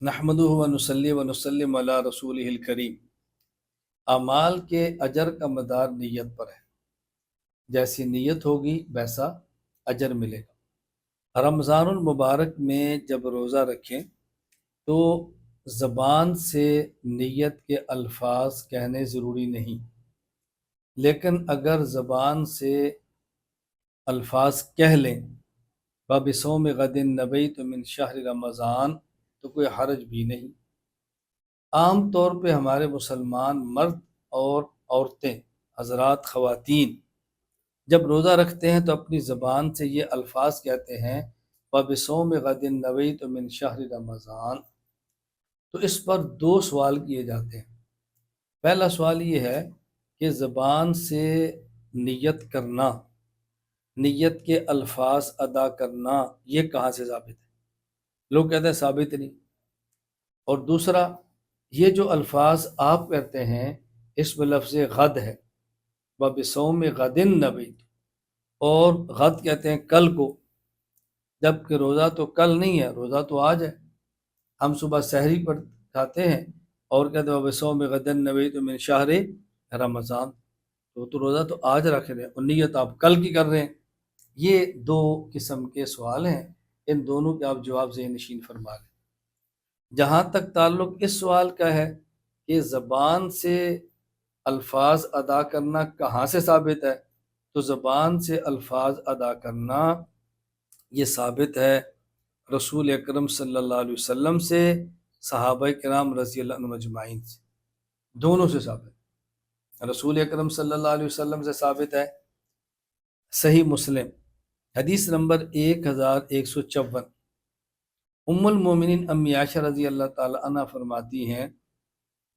نحمدہ و نصلی و نسلم علی رسولہ الکریم۔ اعمال کے اجر کا مدار نیت پر ہے، جیسی نیت ہوگی ویسا اجر ملے گا۔ رمضان المبارک میں جب روزہ رکھیں تو زبان سے نیت کے الفاظ کہنے ضروری نہیں، لیکن اگر زبان سے الفاظ کہہ لیں بَبِصَوْمِ غَدٍ نَوَیْتُ مِنْ شَہْرِ رمضان تو کوئی حرج بھی نہیں۔ عام طور پہ ہمارے مسلمان مرد اور عورتیں، حضرات، خواتین جب روزہ رکھتے ہیں تو اپنی زبان سے یہ الفاظ کہتے ہیں وَبِصَوْمِ غَدٍ نَوَیْتُ مِنْ شَہْرِ رمضان۔ تو اس پر دو سوال کیے جاتے ہیں۔ پہلا سوال یہ ہے کہ زبان سے نیت کرنا، نیت کے الفاظ ادا کرنا، یہ کہاں سے ثابت ہے؟ لوگ کہتے ہیں ثابت نہیں۔ اور دوسرا، یہ جو الفاظ آپ کہتے ہیں اس میں لفظ غد ہے، وَبِصَوْمِ غَدٍ نَوَیْتُ، اور غد کہتے ہیں کل کو، جبکہ روزہ تو کل نہیں ہے، روزہ تو آج ہے۔ ہم صبح سحری پر کھاتے ہیں اور کہتے ہیں وَبِصَوْمِ غَدٍ نَوَیْتُ مِنْ شَہْرِ رمضان، تو روزہ تو آج رکھ رہے ہیں اور نیت آپ کل کی کر رہے ہیں۔ یہ دو قسم کے سوال ہیں، ان دونوں کے آپ جواب ذہن نشین فرما لیں۔ جہاں تک تعلق اس سوال کا ہے کہ زبان سے الفاظ ادا کرنا کہاں سے ثابت ہے، تو زبان سے الفاظ ادا کرنا یہ ثابت ہے رسول اکرم صلی اللہ علیہ وسلم سے، صحابہ کرام رضی اللہ عنہم اجمعین سے، دونوں سے ثابت ہے۔ رسول اکرم صلی اللہ علیہ وسلم سے ثابت ہے، صحیح مسلم حدیث نمبر 1154، ام المومنین امی عائشہ رضی اللہ تعالی عنہ فرماتی ہیں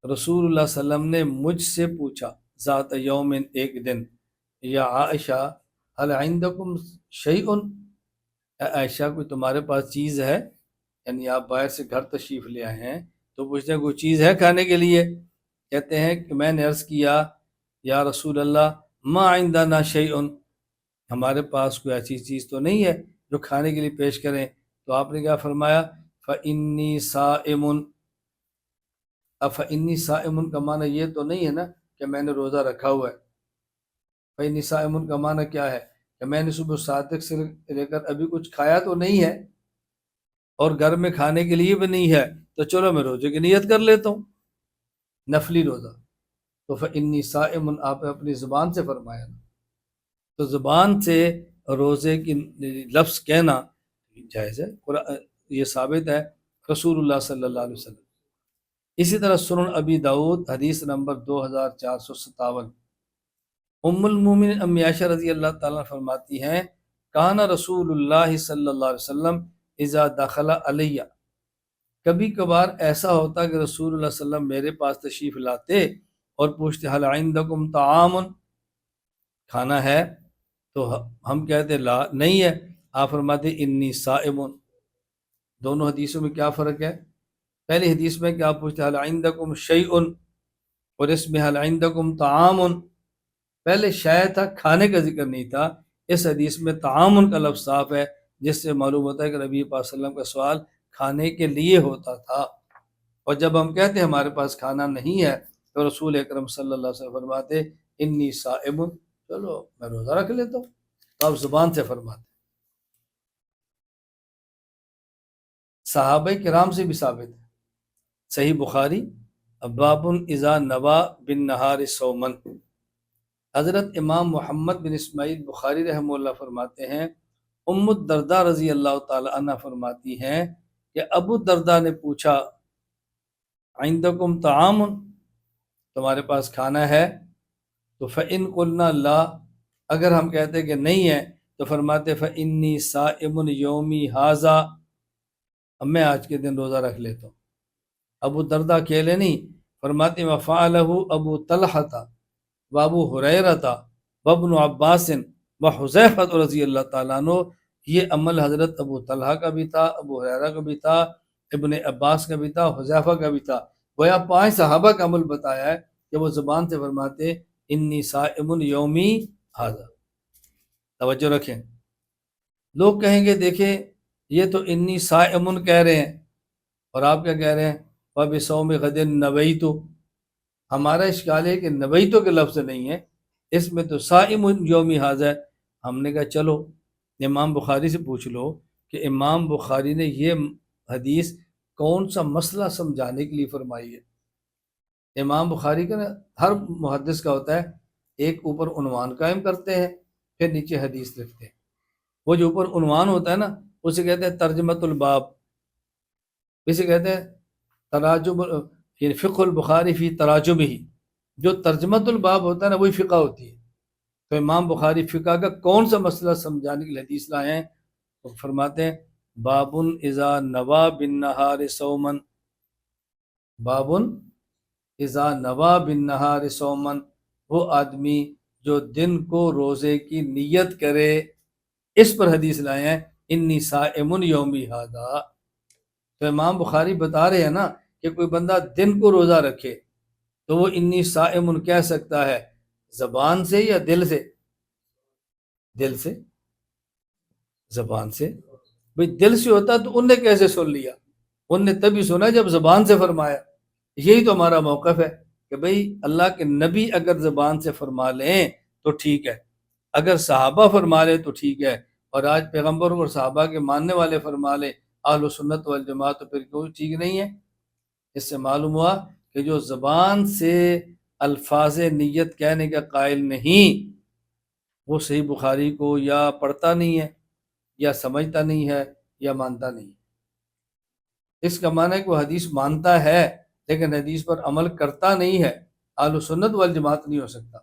رسول اللہ صلی اللہ علیہ وسلم نے مجھ سے پوچھا ذات یوم، ایک دن، یا عائشہ هل عندکم شیء، اے عائشہ کوئی تمہارے پاس چیز ہے؟ یعنی آپ باہر سے گھر تشریف لے آئے ہیں تو پوچھتے ہیں کوئی چیز ہے کھانے کے لیے؟ کہتے ہیں کہ میں نے عرض کیا یا رسول اللہ ما عندنا شیء، ہمارے پاس کوئی ایسی چیز تو نہیں ہے جو کھانے کے لیے پیش کریں۔ تو آپ نے کیا فرمایا فَإِنِّي صَائِمٌ، اب فَإِنِّي صَائِمٌ کا معنی یہ تو نہیں ہے نا کہ میں نے روزہ رکھا ہوا ہے۔ فَإِنِّي صَائِمٌ کا معنی کیا ہے کہ میں نے صبح صادق سے لے کر ابھی کچھ کھایا تو نہیں ہے اور گھر میں کھانے کے لیے بھی نہیں ہے، تو چلو میں روزے کی نیت کر لیتا ہوں، نفلی روزہ۔ تو فَإِنِّي صَائِمٌ آپ نے اپنی زبان سے فرمایا نا، تو زبان سے روزے کی لفظ کہنا جائز ہے، یہ ثابت ہے رسول اللہ صلی اللہ علیہ وسلم۔ اسی طرح سنن ابی داؤد حدیث نمبر 2457، ام المومنین امی عائشہ رضی اللہ تعالیٰ فرماتی ہیں کان رسول اللہ صلی اللہ علیہ وسلم اذا دخل علیہ، کبھی کبھار ایسا ہوتا کہ رسول اللہ صلی اللہ علیہ وسلم میرے پاس تشریف لاتے اور پوچھتے حل عندکم طعام، کھانا ہے؟ تو ہم کہتے لا، نہیں ہے۔ آپ فرماتے انی صائم۔ دونوں حدیثوں میں کیا فرق ہے؟ پہلی حدیث میں کہ آپ پوچھتے حل عندکم شیء، اور اس میں حل عندکم طعام، پہلے شے تھا، کھانے کا ذکر نہیں تھا، اس حدیث میں طعام کا لفظ صاف ہے، جس سے معلوم ہوتا ہے کہ نبی پاک صلی اللہ علیہ وسلم کا سوال کھانے کے لیے ہوتا تھا۔ اور جب ہم کہتے ہیں ہمارے پاس کھانا نہیں ہے تو رسول اکرم صلی اللہ علیہ وسلم فرماتے انی صائم، چلو میں روزہ رکھ لیتا ہوں، تو آپ زبان سے فرماتے۔ صحابہ کرام سے بھی ثابت ہے، صحیح بخاری باب اذا نوا بالنہار صوما، حضرت امام محمد بن اسماعیل بخاری رحمہ اللہ فرماتے ہیں ام الدرداء رضی اللہ تعالی عنہ فرماتی ہیں کہ ابو الدرداء نے پوچھا عندکم طعام، تمہارے پاس کھانا ہے؟ تو فإن قلنا لا، اگر ہم کہتے کہ نہیں ہے تو فرماتے فإنی صائم یومی ھذا، اب میں آج کے دن روزہ رکھ لیتا ہوں۔ ابو الدرداء اکیلے نہیں، فرماتے وفعلہ ابو طلحہ وابو ہریرہ وابن عباس وحذیفہ رضی اللہ تعالیٰ عنہ، یہ عمل حضرت ابو طلحہ کا بھی تھا، ابو ہریرہ کا بھی تھا، ابن عباس کا بھی تھا، حذیفہ کا بھی تھا۔ گویا 5 صحابہ کا عمل بتایا ہے کہ وہ زبان سے فرماتے انی صائم یومی ھذا۔ توجہ رکھیں، لوگ کہیں گے دیکھیں یہ تو انی صائم کہہ رہے ہیں، اور آپ کیا کہہ رہے ہیں وَبِصَوْمِ غَدٍ نَوَيْتُ، ہمارا اشکال ہے کہ نویتو کے لفظ نہیں ہے، اس میں تو صائم یوم ھذا ہے۔ ہم نے کہا چلو امام بخاری سے پوچھ لو کہ امام بخاری نے یہ حدیث کون سا مسئلہ سمجھانے کے لیے فرمائی ہے۔ امام بخاری کا نا ہر محدث کا ہوتا ہے، ایک اوپر عنوان قائم کرتے ہیں پھر نیچے حدیث لکھتے ہیں۔ وہ جو اوپر عنوان ہوتا ہے نا اسے کہتے ہیں ترجمۃ الباب، اسے کہتے ہیں تراجم، یعنی فقہ البخاری فی تراجم ہی، جو ترجمۃ الباب ہوتا ہے نا وہی فقہ ہوتی ہے۔ تو امام بخاری فقہ کا کون سا مسئلہ سمجھانے کے لیے حدیث لائے ہیں؟ تو فرماتے ہیں بابن اذا نوا بالنہار صومن، بابن اذا نوا بالنہار صومن، وہ آدمی جو دن کو روزے کی نیت کرے، اس پر حدیث لائے ہیں انی صائم یومی ھذا۔ تو امام بخاری بتا رہے ہیں نا کہ کوئی بندہ دن کو روزہ رکھے تو وہ انی صائم کہہ سکتا ہے زبان سے یا دل سے؟ دل سے، زبان سے۔ بھئی دل سے ہوتا تو ان نے کیسے سن لیا؟ ان نے تبھی سنا جب زبان سے فرمایا۔ یہی تو ہمارا موقف ہے کہ بھئی اللہ کے نبی اگر زبان سے فرما لیں تو ٹھیک ہے، اگر صحابہ فرما لیں تو ٹھیک ہے، اور آج پیغمبر اور صحابہ کے ماننے والے فرما لیں اہل سنت والجماعت، تو پھر کوئی ٹھیک نہیں ہے۔ اس سے معلوم ہوا کہ جو زبان سے الفاظ نیت کہنے کا قائل نہیں، وہ صحیح بخاری کو یا پڑھتا نہیں ہے یا سمجھتا نہیں ہے یا مانتا نہیں ہے۔ اس کا معنی ہے کہ وہ حدیث مانتا ہے لیکن حدیث پر عمل کرتا نہیں ہے، اہل سنت والجماعت نہیں ہو سکتا۔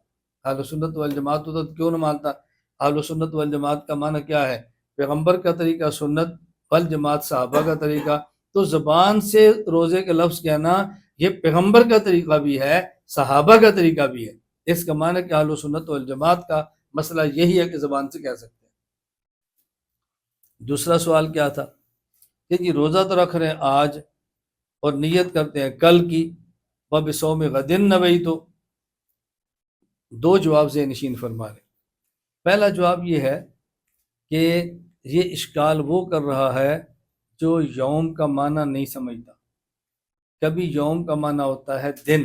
اہل سنت والجماعت ہوتا تو کیوں نہ مانتا؟ اہل سنت والجماعت کا معنی کیا ہے؟ پیغمبر کا طریقہ سنت، والجماعت صحابہ کا طریقہ۔ تو زبان سے روزے کے لفظ کہنا یہ پیغمبر کا طریقہ بھی ہے، صحابہ کا طریقہ بھی ہے۔ اس کا معنی کہ اہل سنت والجماعت کا مسئلہ یہی ہے کہ زبان سے کہہ سکتے ہیں۔ دوسرا سوال کیا تھا کہ جی روزہ تو رکھ رہے ہیں آج اور نیت کرتے ہیں کل کی، وَبِصَوْمِ غَدٍ نَوَيْتُ۔ دو جواب سے نشین فرما رہے۔ پہلا جواب یہ ہے کہ یہ اشکال وہ کر رہا ہے جو یوم کا معنی نہیں سمجھتا۔ کبھی یوم کا معنی ہوتا ہے دن،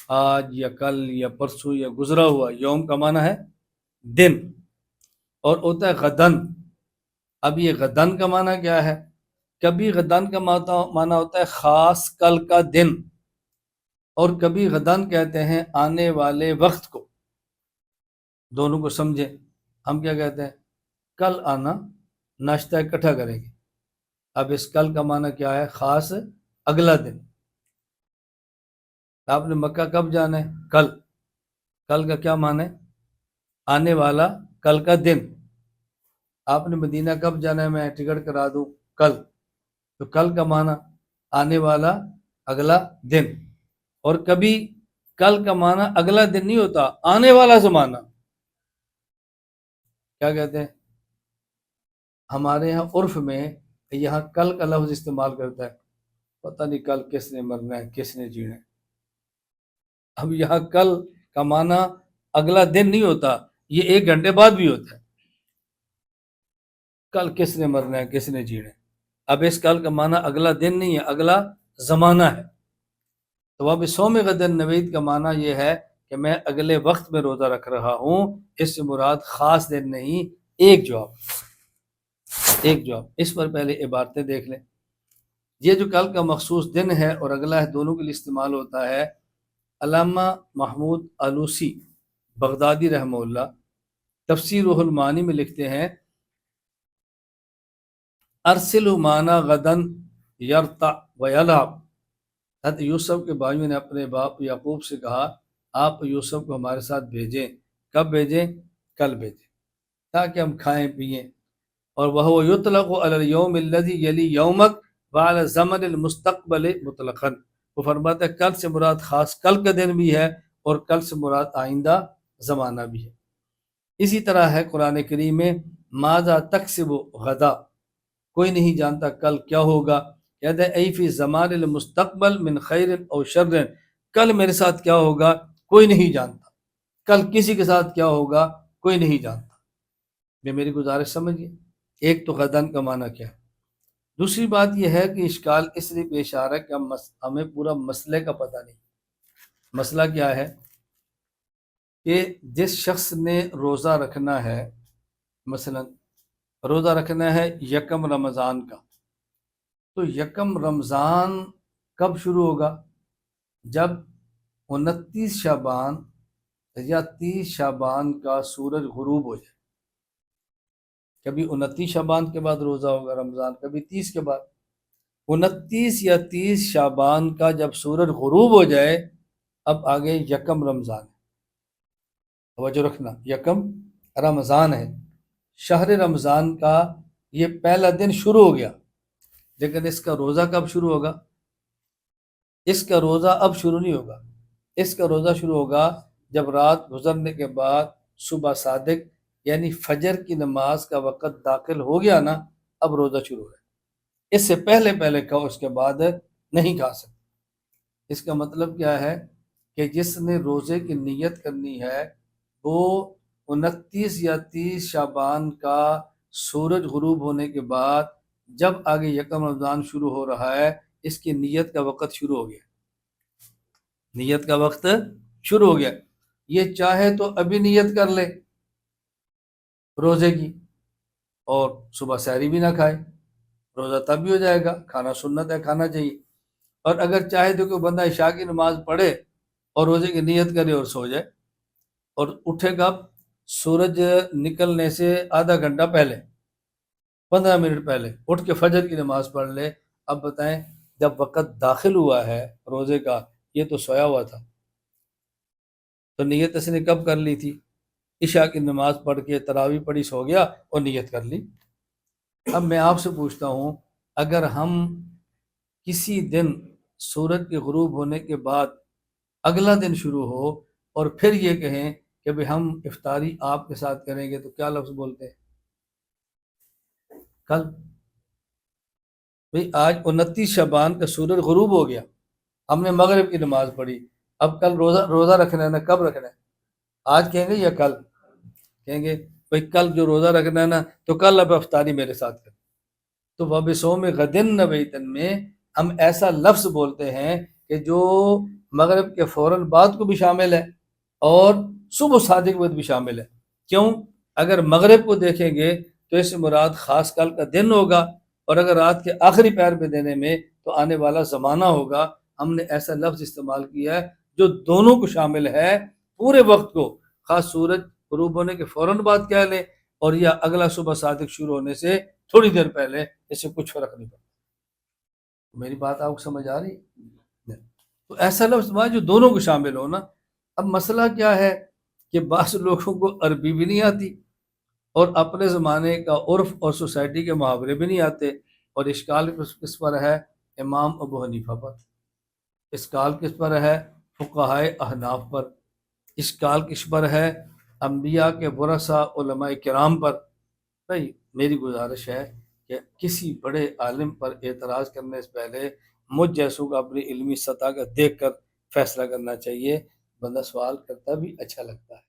آج یا کل یا پرسوں یا گزرا ہوا، یوم کا معنی ہے دن، اور ہوتا ہے غدن۔ اب یہ غدن کا معنی کیا ہے؟ کبھی غدن کا معنی ہوتا ہے خاص کل کا دن، اور کبھی غدن کہتے ہیں آنے والے وقت کو۔ دونوں کو سمجھیں۔ ہم کیا کہتے ہیں؟ کل آنا، ناشتہ اکٹھا کریں گے۔ اب اس کل کا معنی کیا ہے؟ خاص اگلا دن۔ آپ نے مکہ کب جانا ہے؟ کل۔ کل کا کیا معنی ہے؟ آنے والا کل کا دن۔ آپ نے مدینہ کب جانا ہے؟ میں ٹکٹ کرا دوں کل۔ تو کل کا معنی آنے والا اگلا دن۔ اور کبھی کل کا معنی اگلا دن نہیں ہوتا، آنے والا زمانہ۔ کیا کہتے ہیں؟ ہمارے ہاں عرف میں یہاں کل کا لفظ استعمال کرتا ہے، پتہ نہیں کل کس نے مرنا ہے کس نے جینا ہے۔ اب یہاں کل کا معنی اگلا دن نہیں ہوتا، یہ 1 گھنٹے بعد بھی ہوتا ہے۔ کل کس نے مرنا ہے کس نے جینا ہے۔ اب اس کل کا معنی اگلا دن نہیں ہے، اگلا زمانہ ہے۔ تو وَبِصَوْمِ غَدٍ نَوَيْتُ کا معنی یہ ہے کہ میں اگلے وقت میں روزہ رکھ رہا ہوں، اس سے مراد خاص دن نہیں۔ ایک جواب۔ اس پر پہلے عبارتیں دیکھ لیں۔ یہ جو کل کا مخصوص دن ہے اور اگلا ہے، دونوں کے لیے استعمال ہوتا ہے۔ علامہ محمود آلوسی بغدادی رحمہ اللہ تفسیر روح المعانی میں لکھتے ہیں ارسلوا معنا غدن یرتع ویلعب۔ حضرت یوسف کے بھائیوں نے اپنے باپ یعقوب سے کہا آپ یوسف کو ہمارے ساتھ بھیجیں۔ کب بھیجیں؟ کل بھیجیں، تاکہ ہم کھائیں پئیں۔ اور وَهُوَ يُطْلَقُ عَلَى الْيَوْمِ الَّذِي يَلِي يَوْمَكَ وَعَلَى الزَّمَنِ الْمُسْتَقْبَلِ مُطْلَقًا۔ وہ فرماتا ہے کل سے مراد خاص کل کا دن بھی ہے اور کل سے مراد آئندہ زمانہ بھی ہے۔ اسی طرح ہے قرآن کریم میں ماذا تکسب غدا، کوئی نہیں جانتا کل کیا ہوگا۔ کہتے ہیں ای فی زمان المستقبل من خیر او شر، کل میرے ساتھ کیا ہوگا کوئی نہیں جانتا، کل کسی کے ساتھ کیا ہوگا کوئی نہیں جانتا۔ یہ میری گزارش سمجھیے۔ ایک تو غدن کا معنی کیا ہے، دوسری بات یہ ہے کہ اشکال اس لیے پیش آ رہا ہے کہ ہمیں پورا مسئلے کا پتہ نہیں۔ مسئلہ کیا ہے کہ جس شخص نے روزہ رکھنا ہے، مثلا روزہ رکھنا ہے یکم رمضان کا، تو یکم رمضان کب شروع ہوگا؟ جب 29 شعبان یا 30 شعبان کا سورج غروب ہو جائے۔ کبھی 29 شعبان کے بعد روزہ ہوگا رمضان، کبھی 30 کے بعد۔ 29 یا 30 شعبان کا جب سورج غروب ہو جائے، اب آگے یکم رمضان ہے۔ توجہ رکھنا، یکم رمضان ہے، شہر رمضان کا یہ پہلا دن شروع ہو گیا، لیکن اس کا روزہ کب شروع ہوگا؟ اس کا روزہ اب شروع نہیں ہوگا، اس کا روزہ شروع ہوگا جب رات گزرنے کے بعد صبح صادق یعنی فجر کی نماز کا وقت داخل ہو گیا نا، اب روزہ شروع ہے۔ اس سے پہلے پہلے کھاؤ، اس کے بعد نہیں کھا سکتے۔ اس کا مطلب کیا ہے کہ جس نے روزے کی نیت کرنی ہے وہ 29 یا 30 شعبان کا سورج غروب ہونے کے بعد جب آگے یکم رمضان شروع ہو رہا ہے، اس کی نیت کا وقت شروع ہو گیا، نیت کا وقت شروع ہو گیا۔ یہ چاہے تو ابھی نیت کر لے روزے کی اور صبح سحری بھی نہ کھائے، روزہ تب بھی ہو جائے گا، کھانا سنت ہے، کھانا چاہیے۔ اور اگر چاہے تو کوئی بندہ عشاء کی نماز پڑھے اور روزے کی نیت کرے اور سو جائے، اور اٹھے گا سورج نکلنے سے آدھا گھنٹہ پہلے، 15 منٹ پہلے اٹھ کے فجر کی نماز پڑھ لے۔ اب بتائیں جب وقت داخل ہوا ہے روزے کا، یہ تو سویا ہوا تھا، تو نیت اس نے کب کر لی تھی؟ عشاء کی نماز پڑھ کے تراویح پڑھی، سو گیا اور نیت کر لی۔ اب میں آپ سے پوچھتا ہوں، اگر ہم کسی دن سورج کے غروب ہونے کے بعد اگلا دن شروع ہو اور پھر یہ کہیں کہ بھئی ہم افطاری آپ کے ساتھ کریں گے، تو کیا لفظ بولتے ہیں؟ کل بھئی آج 29 شعبان کا سورج غروب ہو گیا، ہم نے مغرب کی نماز پڑھی، اب کل روزہ رکھنا ہے نا، کب رکھنا ہے؟ آج کہیں گے یا کل کہیں گے؟ بھئی کل جو روزہ رکھنا ہے نا، تو کل اب افطاری میرے ساتھ کریں۔ تو وَبِصَوْمِ غَدٍ نَوَیْتًا میں ہم ایسا لفظ بولتے ہیں کہ جو مغرب کے فوراً بعد کو بھی شامل ہے اور صبح صادق وقت بھی شامل ہے۔ کیوں؟ اگر مغرب کو دیکھیں گے تو اس سے مراد خاص کل کا دن ہوگا، اور اگر رات کے آخری پہر پہ دینے میں تو آنے والا زمانہ ہوگا۔ ہم نے ایسا لفظ استعمال کیا ہے جو دونوں کو شامل ہے، پورے وقت کو، خاص سورج غروب ہونے کے فوراً بعد کہہ لیں اور یا اگلا صبح صادق شروع ہونے سے تھوڑی دیر پہلے، اس سے کچھ فرق نہیں پڑتا۔ میری بات آپ کو سمجھ آ رہی ہے؟ تو ایسا لفظ جو دونوں کو شامل ہو نا۔ اب مسئلہ کیا ہے کہ بعض لوگوں کو عربی بھی نہیں آتی اور اپنے زمانے کا عرف اور سوسائٹی کے محاورے بھی نہیں آتے، اور اشکال کس پر ہے؟ امام ابو حنیفہ پر۔ اشکال کس پر ہے؟ فقہائے احناف پر۔ اشکال کس پر ہے؟ انبیاء کے ورثہ علماء کرام پر۔ بھائی میری گزارش ہے کہ کسی بڑے عالم پر اعتراض کرنے سے پہلے مجھ جیسوں کو اپنی علمی سطح کا دیکھ کر فیصلہ کرنا چاہیے۔ بندہ سوال کرتا بھی اچھا لگتا ہے۔